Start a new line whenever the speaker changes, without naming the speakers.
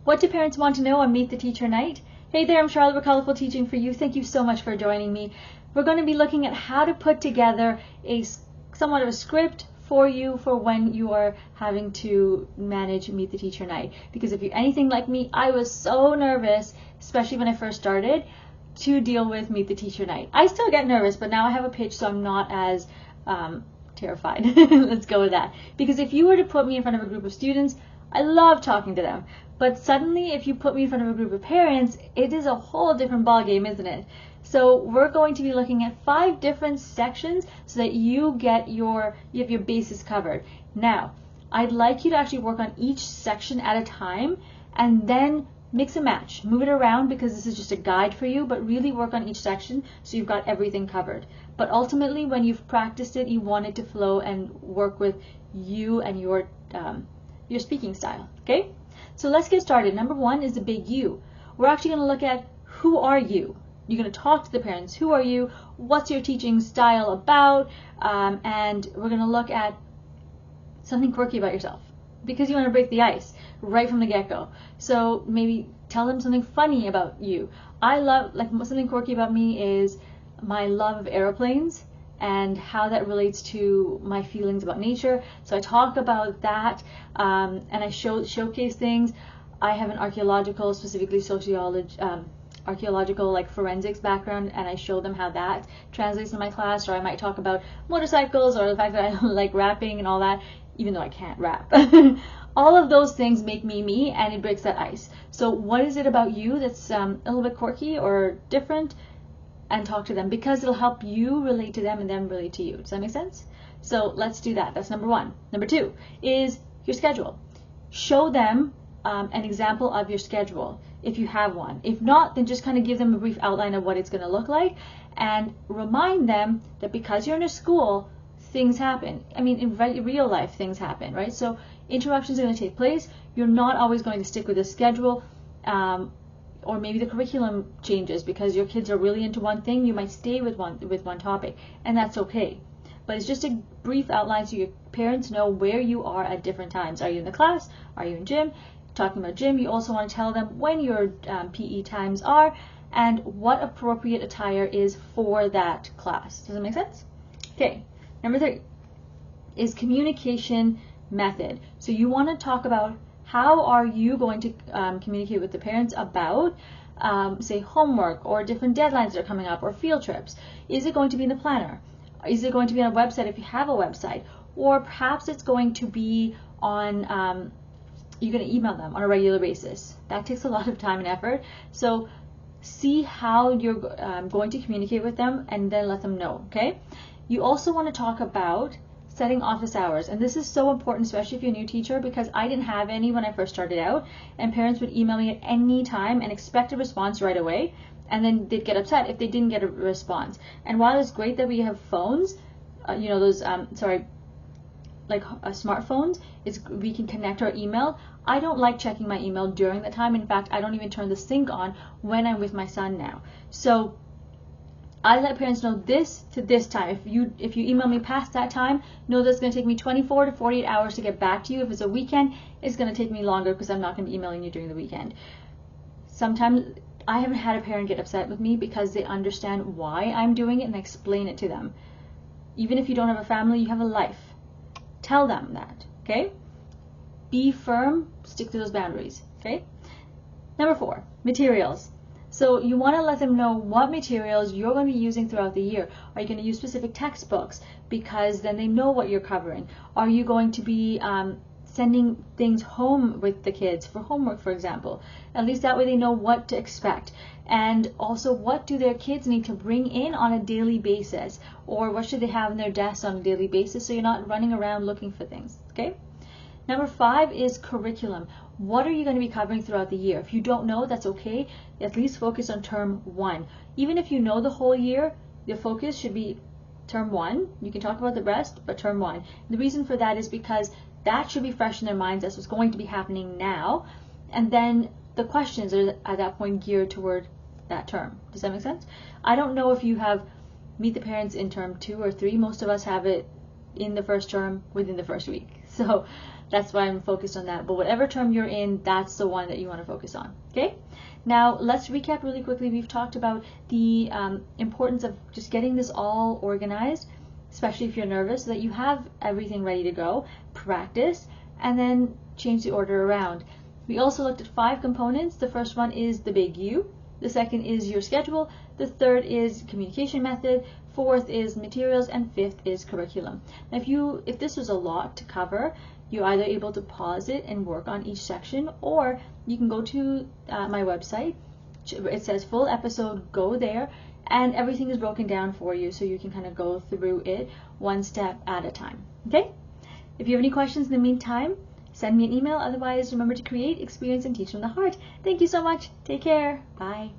What do parents want to know on Meet the Teacher Night? Hey there, I'm Charlotte with Colorful Teaching for You. Thank you so much for joining me. We're going to be looking at how to put together somewhat of a script for you for when you are having to manage Meet the Teacher Night. Because if you're anything like me, I was so nervous, especially when I first started, to deal with Meet the Teacher Night. I still get nervous, but now I have a pitch, so I'm not as terrified. Let's go with that. Because if you were to put me in front of a group of students, I love talking to them. But suddenly, if you put me in front of a group of parents, it is a whole different ballgame, isn't it? So we're going to be looking at 5 different sections so that you have your bases covered. Now, I'd like you to actually work on each section at a time and then mix and match. Move it around because this is just a guide for you, but really work on each section so you've got everything covered. But ultimately, when you've practiced it, you want it to flow and work with you and your speaking style, okay? So let's get started. Number 1 is the big U. We're actually going to look at who are you. You're going to talk to the parents. Who are you? What's your teaching style about? And we're going to look at something quirky about yourself because you want to break the ice right from the get-go. So maybe tell them something funny about you. Something quirky about me is my love of airplanes and how that relates to my feelings about nature. So I talk about that, and I showcase things. I have an archaeological, specifically archaeological like forensics background, and I show them how that translates in my class. Or I might talk about motorcycles or the fact that I like rapping and all that, even though I can't rap. All of those things make me me, and it breaks that ice. So what is it about you that's a little bit quirky or different? And talk to them because it'll help you relate to them and them relate to you. Does that make sense? So let's do that. That's number 1. Number 2 is your schedule. Show them an example of your schedule if you have one. If not, then just kind of give them a brief outline of what it's going to look like and remind them that because you're in a school, things happen. I mean, in real life, things happen, right? So interruptions are going to take place. You're not always going to stick with a schedule. Or maybe the curriculum changes because your kids are really into one thing. You might stay with one topic, and that's okay. But it's just a brief outline so your parents know where you are at different times. Are you in the class? Are you in gym? Talking about gym, you also want to tell them when your PE times are and what appropriate attire is for that class. Does that make sense? Okay. Number 3 is communication method. So you want to talk about how are you going to communicate with the parents about, say, homework or different deadlines that are coming up or field trips? Is it going to be in the planner? Is it going to be on a website if you have a website? Or perhaps it's going to be on, you're going to email them on a regular basis. That takes a lot of time and effort. So see how you're going to communicate with them and then let them know, okay? You also want to talk about setting office hours, and this is so important, especially if you're a new teacher, because I didn't have any when I first started out, and parents would email me at any time and expect a response right away, and then they'd get upset if they didn't get a response. And while it's great that we have phones, smartphones, we can connect our email. I don't like checking my email during that time. In fact, I don't even turn the sync on when I'm with my son now. So I let parents know this to this time. If you email me past that time, know that it's going to take me 24 to 48 hours to get back to you. If it's a weekend, it's going to take me longer because I'm not going to be emailing you during the weekend. Sometimes I haven't had a parent get upset with me because they understand why I'm doing it and I explain it to them. Even if you don't have a family, you have a life. Tell them that, okay? Be firm, stick to those boundaries, okay? Number 4, materials. So you want to let them know what materials you're going to be using throughout the year. Are you going to use specific textbooks? Because then they know what you're covering. Are you going to be sending things home with the kids for homework, for example? At least that way they know what to expect. And also, what do their kids need to bring in on a daily basis? Or what should they have in their desks on a daily basis so you're not running around looking for things, okay? Number 5 is curriculum. What are you going to be covering throughout the year? If you don't know, that's okay. At least focus on term 1. Even if you know the whole year, your focus should be term 1. You can talk about the rest, but term 1. The reason for that is because that should be fresh in their minds. That's what's going to be happening now. And then the questions are at that point geared toward that term. Does that make sense? I don't know if you have Meet the Parents in term 2 or 3. Most of us have it in the first term within the first week. So That's why I'm focused on that. But whatever term you're in, that's the one that you want to focus on. Okay? Now, let's recap really quickly. We've talked about the importance of just getting this all organized, especially if you're nervous, so that you have everything ready to go. Practice, and then change the order around. We also looked at 5 components. The first one is the big U. The second is your schedule. The third is communication method. Fourth is materials, and fifth is curriculum. Now, if this was a lot to cover, you're either able to pause it and work on each section, or you can go to my website. It says full episode, go there, and everything is broken down for you, so you can kind of go through it one step at a time. Okay? If you have any questions in the meantime, send me an email. Otherwise, remember to create, experience, and teach from the heart. Thank you so much. Take care. Bye.